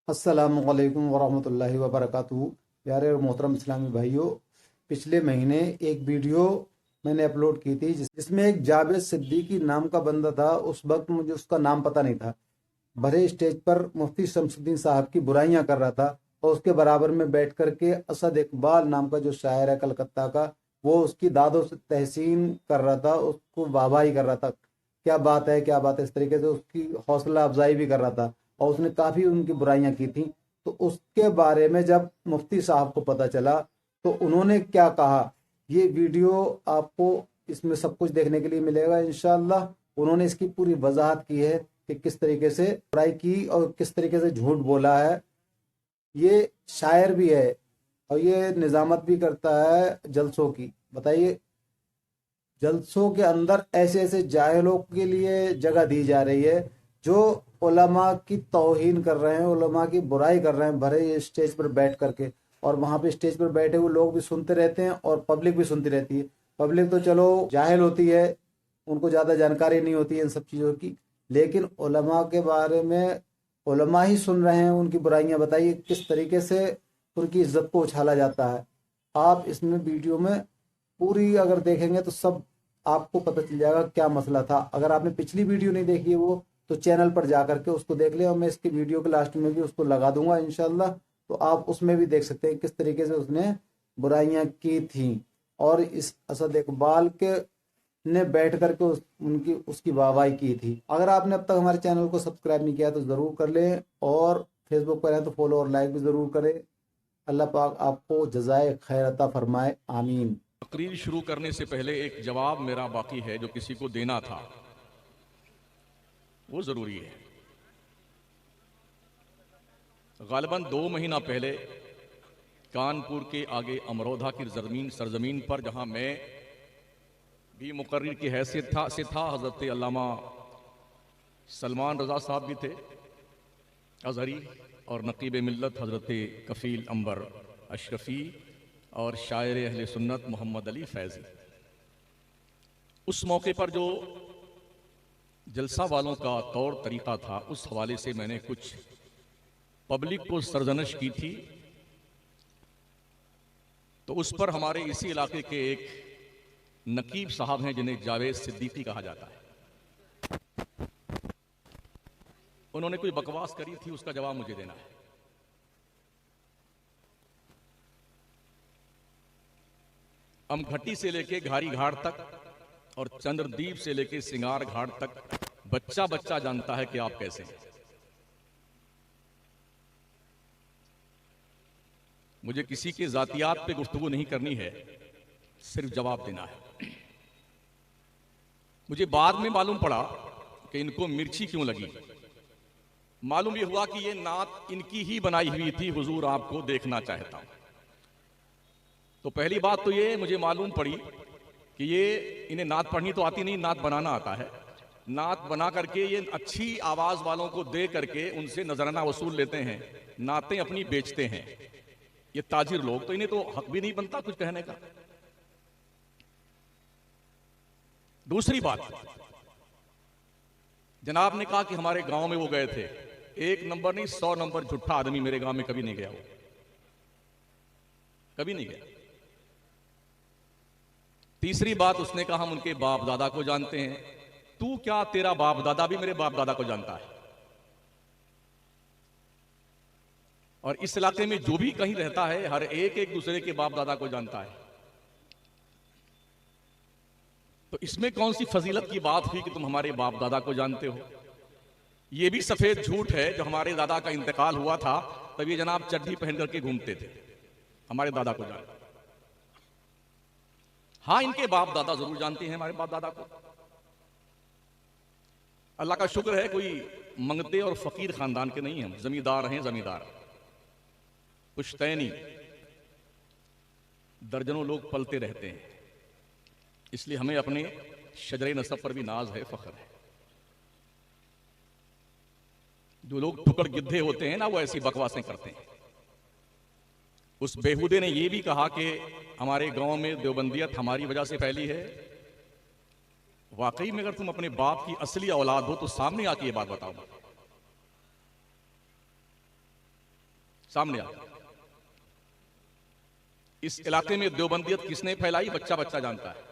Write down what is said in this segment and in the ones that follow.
अस्सलामुअलैकुम वरहमतुल्लाहि वबरकातुहू। प्यारे और मोहतरम इस्लामी भाइयों, पिछले महीने एक वीडियो मैंने अपलोड की थी जिसमें एक जावेद सिद्दीकी नाम का बंदा था। उस वक्त मुझे उसका नाम पता नहीं था। भरे स्टेज पर मुफ्ती शमसुद्दीन साहब की बुराइयां कर रहा था और उसके बराबर में बैठ करके असद इकबाल नाम का जो शायर है कलकत्ता का, वो उसकी दादो से तहसीन कर रहा था, उसको वाहवाही कर रहा था। क्या बात है, क्या बात है, इस तरीके से उसकी हौसला अफजाई भी कर रहा था और उसने काफी उनकी बुराइयां की थी। तो उसके बारे में जब मुफ्ती साहब को पता चला तो उन्होंने क्या कहा, ये वीडियो आपको इसमें सब कुछ देखने के लिए मिलेगा इंशाअल्लाह। उन्होंने इसकी पूरी वजाहत की है कि किस तरीके से बुराई की और किस तरीके से झूठ बोला है। ये शायर भी है और ये निजामत भी करता है जलसों की। बताइए, जलसों के अंदर ऐसे ऐसे जाहिलों के लिए जगह दी जा रही है जो उलमा की तौहीन कर रहे हैं, उलमा की बुराई कर रहे हैं भरे स्टेज पर बैठ करके। और वहां पे स्टेज पर बैठे हुए लोग भी सुनते रहते हैं और पब्लिक भी सुनती रहती है। पब्लिक तो चलो जाहिल होती है, उनको ज्यादा जानकारी नहीं होती है इन सब चीजों की, लेकिन उलमा के बारे में उलमा ही सुन रहे हैं उनकी बुराइयां। बताइए किस तरीके से उनकी इज्जत को उछाला जाता है। आप इसमें वीडियो में पूरी अगर देखेंगे तो सब आपको पता चल जाएगा क्या मसला था। अगर आपने पिछली वीडियो नहीं देखी है वो, तो चैनल पर जा करके उसको देख ले और मैं इसकी वीडियो के लास्ट में भी उसको लगा दूंगा इंशाल्लाह। तो आप उसमें भी देख सकते हैं किस तरीके से उसने बुराइयां की थी और इस असद इकबाल के ने बैठ करके उनकी उसकी वाहवाही की थी। अगर आपने अब तक हमारे चैनल को सब्सक्राइब नहीं किया तो जरूर कर लें और फेसबुक पर है तो फॉलो और लाइक भी जरूर करें। अल्लाह पाक आपको जज़ाए खैर अता फरमाए, आमीन। तकरीर शुरू करने से पहले एक जवाब मेरा बाकी है जो किसी को देना था, वो जरूरी है। गालिबन 2 महीना पहले कानपुर के आगे अमरोधा की सरजमीन पर, जहां मैं भी मुकर्रिर की हैसियत से था, हजरत अल्लामा सलमान रजा साहब भी थे अजहरी, और नकीब मिल्लत हजरत कफील अंबर अशरफी और शायर अहले सुन्नत मोहम्मद अली फैजी। उस मौके पर जो जलसा वालों का तौर तरीका था, उस हवाले से मैंने कुछ पब्लिक को सरजनश की थी। तो उस पर हमारे इसी इलाके के एक नकीब साहब हैं जिन्हें जावेद सिद्दीकी कहा जाता है, उन्होंने कोई बकवास करी थी, उसका जवाब मुझे देना है। अमघट्टी से लेके घारी घाट तक और चंद्रदीप से लेके सिंगार घाट तक बच्चा बच्चा जानता है कि आप कैसे हैं। मुझे किसी के जातियात पे गुफ्तगू नहीं करनी है, सिर्फ जवाब देना है। मुझे बाद में मालूम पड़ा कि इनको मिर्ची क्यों लगी। मालूम ये हुआ कि ये नात इनकी ही बनाई हुई थी, हुजूर आपको देखना चाहता हूं। तो पहली बात तो ये मुझे मालूम पड़ी कि ये इन्हें नात पढ़नी तो आती नहीं, नात बनाना आता है। नात बना करके ये अच्छी आवाज वालों को दे करके उनसे नजराना वसूल लेते हैं, नातें अपनी बेचते हैं। ये ताजिर लोग, तो इन्हें तो हक भी नहीं बनता कुछ कहने का। दूसरी बात, जनाब ने कहा कि हमारे गांव में वो गए थे। 1 नंबर नहीं 100 नंबर झूठा आदमी मेरे गांव में कभी नहीं गया, वो कभी नहीं गया। तीसरी बात, उसने कहा हम उनके बाप दादा को जानते हैं। तू क्या, तेरा बाप दादा भी मेरे बाप दादा को जानता है। और इस इलाके में जो भी कहीं रहता है, हर एक दूसरे के बाप दादा को जानता है। तो इसमें कौन सी फजीलत की बात हुई कि तुम हमारे बाप दादा को जानते हो। यह भी सफेद झूठ है। जो हमारे दादा का इंतकाल हुआ था तब ये जनाब चड्डी पहन करके घूमते थे, हमारे दादा को जानते। हाँ, इनके बाप दादा जरूर जानते हैं हमारे बाप दादा को। अल्लाह का शुक्र है कोई मंगते और फकीर खानदान के नहीं, हम जमींदार हैं, जमींदार पुश्तैनी दर्जनों लोग पलते रहते हैं, इसलिए हमें अपने शजरे नसब पर भी नाज है, फख्र है। जो लोग टुकड़ गिद्धे होते हैं ना, वो ऐसी बकवासें करते हैं। उस बेहुदे ने यह भी कहा कि हमारे गांव में देवबंदियत हमारी वजह से फैली है। वाकई में अगर तुम अपने बाप की असली औलाद हो तो सामने आके ये बात बताओ। सामने आता है। इस इलाके में देवबंदियत किसने फैलाई, बच्चा बच्चा जानता है।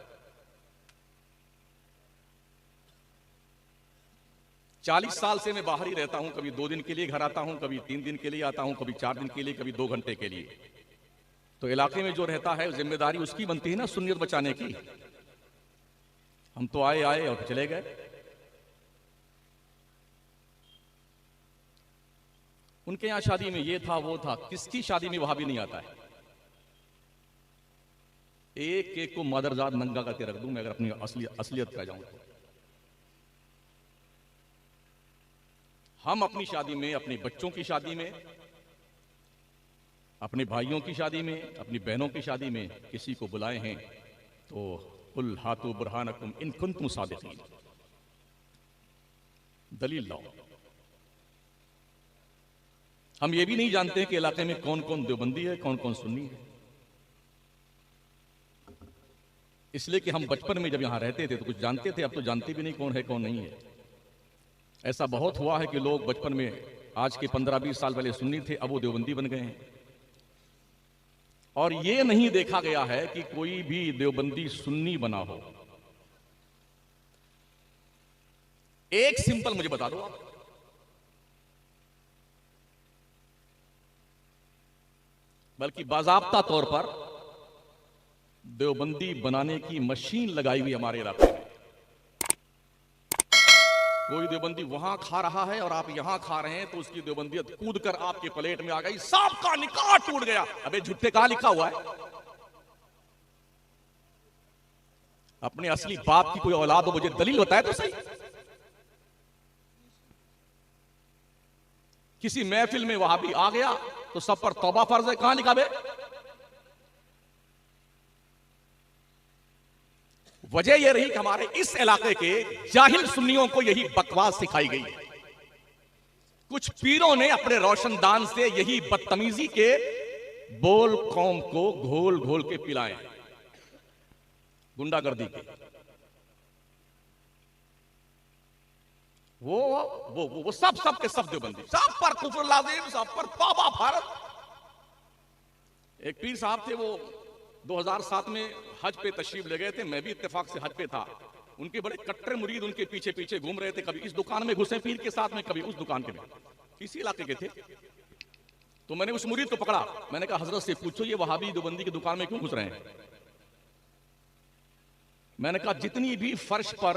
40 साल से मैं बाहर ही रहता हूं, कभी 2 दिन के लिए घर आता हूं, कभी 3 दिन के लिए आता हूं, कभी 4 दिन के लिए, कभी 2 घंटे के लिए। तो इलाके में जो रहता है जिम्मेदारी उसकी बनती है ना सुन्नियत बचाने की। हम तो आए और चले गए। उनके यहां शादी में ये था वो था, किसकी शादी में वहां भी नहीं आता है। एक एक को मदरजाद नंगा करके रख दूं मैं अगर अपनी असलियत कर जाऊं तो। हम अपनी शादी में, अपने बच्चों की शादी में, अपने भाइयों की शादी में, अपनी बहनों की शादी में किसी को बुलाए हैं तो कुल हाथू बुरहानकुम इन कुंतुम सादिकीन, दलील लाओ। हम ये भी नहीं जानते कि इलाके में कौन कौन देवबंदी है, कौन कौन सुन्नी है। इसलिए कि हम बचपन में जब यहां रहते थे तो कुछ जानते थे, अब तो जानते भी नहीं कौन है कौन नहीं है। ऐसा बहुत हुआ है कि लोग बचपन में, आज के 15-20 साल पहले सुन्नी थे, अब वो देवबंदी बन गए हैं। और ये नहीं देखा गया है कि कोई भी देवबंदी सुन्नी बना हो। एक सिंपल मुझे बता दो आप, बल्कि बाज़ाब्ता तौर पर देवबंदी बनाने की मशीन लगाई हुई हमारे इलाके में। कोई देवबंदी वहां खा रहा है और आप यहां खा रहे हैं तो उसकी देवबंदियत कूद कर आपके प्लेट में आ गई, सांप का निकाह टूट गया। अबे झुट्टे कहां लिखा हुआ है? अपने असली बाप की कोई औलाद हो मुझे दलील बताए तो सही। किसी महफिल में वहां भी आ गया तो सब पर तौबा फर्ज है, कहां लिखा बे? वजह यह रही कि हमारे इस इलाके के जाहिल सुन्नियों को यही बकवास सिखाई गई है। कुछ पीरों ने अपने रोशनदान से यही बदतमीजी के बोल कौम को घोल घोल के पिलाए, गुंडागर्दी के। वो सब के सब देवबंदी, सब पर कुफर लाजिम, सब पर तौबा फर्ज। एक पीर साहब थे, वो 2007 में हज पे तशरीफ ले गए थे, मैं भी इत्तेफाक से हज पे था। उनके बड़े कट्टर मुरीद उनके पीछे पीछे घूम रहे थे, कभी इस दुकान में घुसे पीर के साथ में, कभी उस दुकान के में, इसी इलाके के थे। तो मैंने उस मुरीद को पकड़ा, मैंने कहा हजरत से पूछो ये वहाबी देवबंदी की दुकान में क्यों घुस रहे हैं। मैंने कहा जितनी भी फर्श पर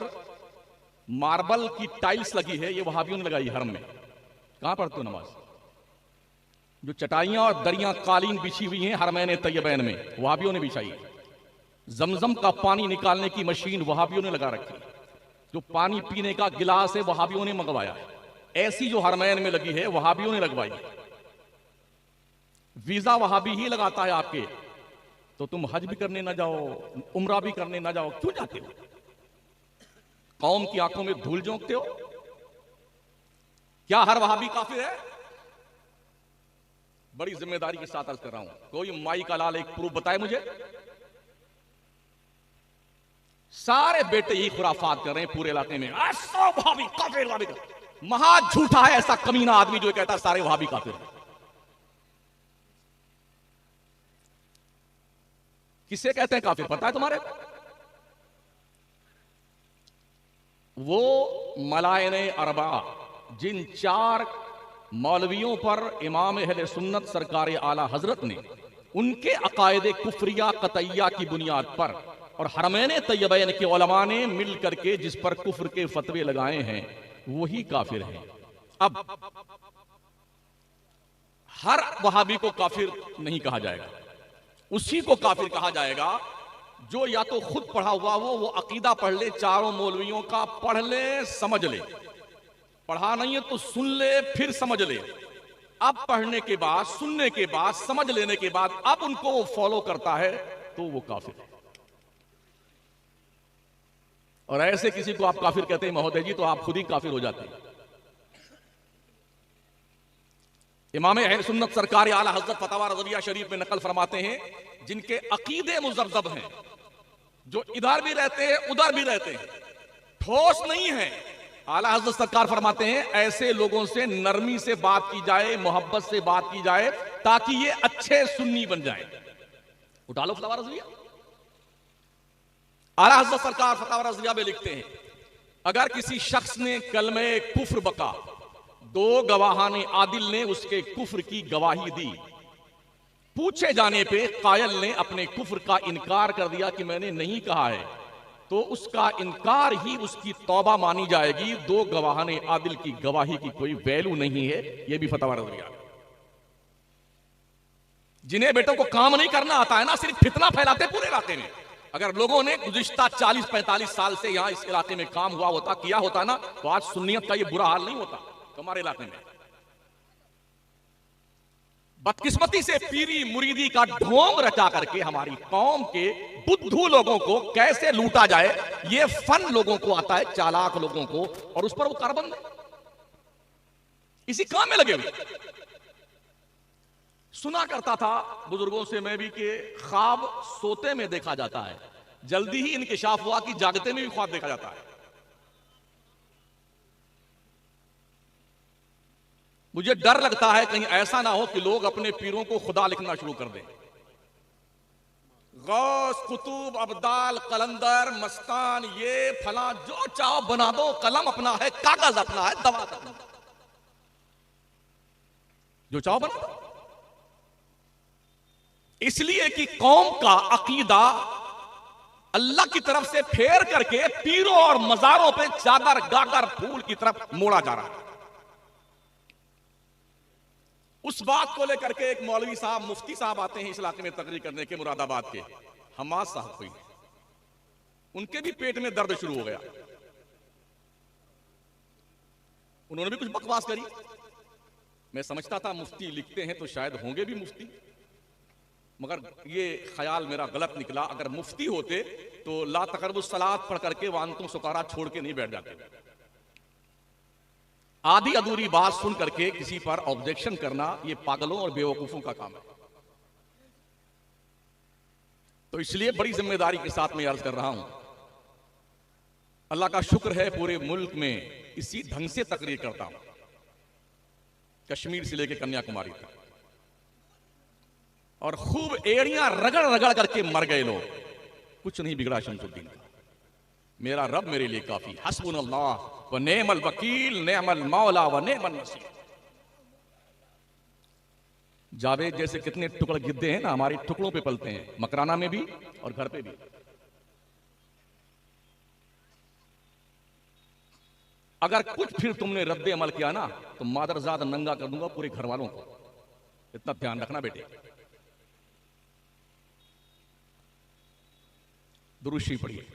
मार्बल की टाइल्स लगी है ये वहाबियों ने लगाई हरम में। कहां पढ़ते हो नमाज? जो चटाइयां और दरियां कालीन बिछी हुई हैं हरमैन तैयबैन में, वहाबियों ने बिछाई है। जमजम का पानी निकालने की मशीन वहाबियों ने लगा रखी। जो पानी पीने का गिलास है वहाबियों ने मंगवाया। ऐसी जो हरमैन में लगी है वहाबियों ने लगवाई। वीजा वहाबी ही लगाता है आपके, तो तुम हज भी करने ना जाओ, उम्रा भी करने ना जाओ, क्यों जाते हो? कौम की आंखों में धूल झोंकते हो? क्या हर वहाबी काफिर है? बड़ी जिम्मेदारी के साथ अर्ज कर रहा हूं, कोई माई का लाल एक प्रूफ बताए मुझे। सारे बेटे यही खुराफात कर रहे हैं पूरे इलाके में, वहाबी काफिर, वहाबी काफिर। महा झूठा है ऐसा कमीना आदमी जो कहता है सारे वहाबी काफिर हैं। किसे कहते हैं काफिर पता है तुम्हारे? वो मलायने अरबा, जिन 4 मौलवियों पर इमाम अहले सुन्नत सरकार आला हजरत ने उनके अकायदे कुफरिया कतैया की बुनियाद पर और हरमैन तैयबैन के उलमा ने मिल करके जिस पर कुफ्र के फतवे लगाए हैं वही काफिर हैं। अब हर वहाबी को काफिर नहीं कहा जाएगा, उसी को काफिर कहा जाएगा जो या तो खुद पढ़ा हुआ वो अकीदा पढ़ ले, चारों मौलवियों का पढ़ ले, समझ ले। पढ़ा नहीं है तो सुन ले, फिर समझ ले। अब पढ़ने के बाद, सुनने के बाद, समझ लेने के बाद अब उनको वो फॉलो करता है तो वो काफिर है। और ऐसे किसी को आप काफिर कहते हैं महोदय जी, तो आप खुद ही काफिर हो जाते हैं। इमाम अहले सुन्नत सरकार आला हजरत फतवा रज़विया शरीफ में नकल फरमाते हैं, जिनके अकीदे मुज़ब्ज़ब हैं, जो इधर भी रहते हैं उधर भी रहते हैं, ठोस नहीं है, आला हजरत सरकार फरमाते हैं ऐसे लोगों से नरमी से बात की जाए, मोहब्बत से बात की जाए, ताकि ये अच्छे सुन्नी बन जाए। उठा लो फतवा रज़विया। आला हजरत सरकार फतवा रज़विया में लिखते हैं, अगर किसी शख्स ने कलमे कुफ्र बका, दो गवाहाने आदिल ने उसके कुफ्र की गवाही दी, पूछे जाने पे कायल ने अपने कुफ्र का इनकार कर दिया कि मैंने नहीं कहा है, तो उसका इनकार ही उसकी तौबा मानी जाएगी। दो गवाहाने आदिल की गवाही की कोई वैल्यू नहीं है। यह भी फतवा रज़विया। जिन्हें बेटों को काम नहीं करना आता है ना, सिर्फ फितना फैलाते पूरे इलाके में। अगर लोगों ने गुज़िश्ता 40-45 साल से यहां इस इलाके में काम हुआ होता, किया होता ना, तो आज सुन्नियत का यह बुरा हाल नहीं होता हमारे इलाके में। बदकिस्मती से पीरी मुरीदी का ढोंग रचा करके हमारी कौम के बुद्धू लोगों को कैसे लूटा जाए, ये फन लोगों को आता है, चालाक लोगों को, और उस पर वो कारबंद है, इसी काम में लगे हुए। सुना करता था बुजुर्गों से मैं भी कि ख्वाब सोते में देखा जाता है। जल्दी ही इंकिशाफ हुआ कि जागते में भी ख्वाब देखा जाता है। मुझे डर लगता है कहीं ऐसा ना हो कि लोग अपने पीरों को खुदा लिखना शुरू कर दें। गौस, कुतुब, अब्दाल, कलंदर, मस्तान, ये फला जो चाहो बना दो, कलम अपना है, कागज अपना है, दवा अपना, जो चाहो बना दो। इसलिए कि कौम का अकीदा अल्लाह की तरफ से फेर करके पीरों और मजारों पे चादर गागर फूल की तरफ मोड़ा जा रहा है। उस बात को लेकर के एक मौलवी साहब, मुफ्ती साहब आते हैं इस इलाके में तकरीर करने के, मुरादाबाद के हमाद साहब कोई, उनके भी पेट में दर्द शुरू हो गया। उन्होंने भी कुछ बकवास करी। मैं समझता था मुफ्ती लिखते हैं तो शायद होंगे भी मुफ्ती, मगर ये ख्याल मेरा गलत निकला। अगर मुफ्ती होते तो ला तकरबुस सलात पढ़ करके वांतुम सुकारा छोड़ के नहीं बैठ जाते। आधी अधूरी बात सुन करके किसी पर ऑब्जेक्शन करना ये पागलों और बेवकूफों का काम है। तो इसलिए बड़ी जिम्मेदारी के साथ मैं अर्ज कर रहा हूं, अल्लाह का शुक्र है पूरे मुल्क में इसी ढंग से तकरीर करता हूं, कश्मीर से लेकर कन्याकुमारी तक, और खूब एड़ियां रगड़ रगड़ करके मर गए लोग, कुछ नहीं बिगड़ा शमसुद्दीन का। मेरा रब मेरे लिए काफी, हस्बुनल्लाह व नेमल वकील, नेमल मौला व नेमल नसीर। जावेद जैसे कितने टुकड़ गिद्दे हैं ना, हमारे टुकड़ों पे पलते हैं, मकराना में भी और घर पे भी। अगर कुछ फिर तुमने रद्द अमल किया ना, तो मादरजाद नंगा कर दूंगा पूरे घर वालों को। इतना ध्यान रखना बेटे। दुरूद शरीफ पढ़िए।